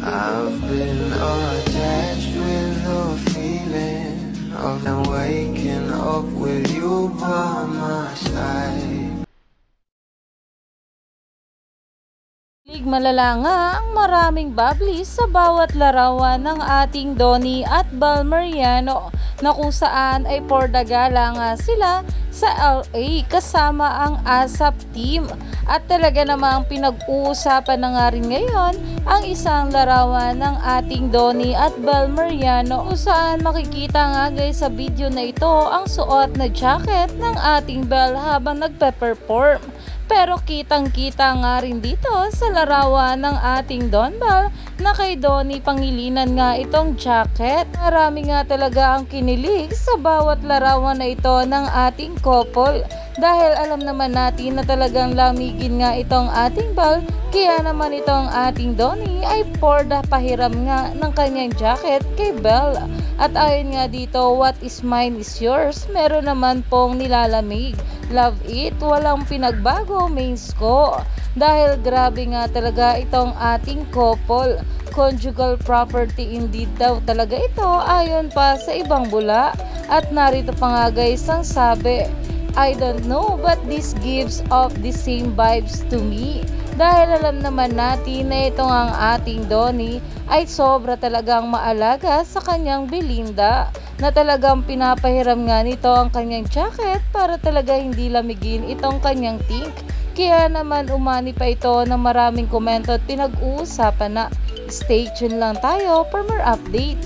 I've been attached with the feeling of waking up with you by my side. Malala nga ang maraming bubbly sa bawat larawan ng ating Donnie at Bal Mariano na kung saan ay for the gala nga sila sa LA kasama ang ASAP team. At talaga namang pinag-uusapan na nga rin ngayon ang isang larawan ng ating Donnie at Bal Mariano kung saan makikita nga guys sa video na ito ang suot na jacket ng ating Bal habang nagpe-perform. Pero kitang-kita nga rin dito sa larawan ng ating Don Bal na kay Donnie Pangilinan nga itong jacket. Marami nga talaga ang kinilig sa bawat larawan na ito ng ating couple. Dahil alam naman natin na talagang lamigin nga itong ating Bal, kaya naman itong ating Donnie ay for the pahiram nga ng kanyang jacket kay Bal. At ayon nga dito, what is mine is yours. Meron naman pong nilalamig. Love it, walang pinagbago, mains ko. Dahil grabe nga talaga itong ating couple. Conjugal property indeed daw talaga ito ayon pa sa ibang bula. At narito pa nga guys ang sabi, I don't know but this gives off the same vibes to me. Dahil alam naman natin na itong ang ating Donnie ay sobra talagang maalaga sa kanyang Belinda, na talagang pinapahiram nga nito ang kanyang jacket para talaga hindi lamigin itong kanyang tink. Kaya naman umani pa ito ng maraming komento at pinag-uusapan na. Stay tuned lang tayo for more update.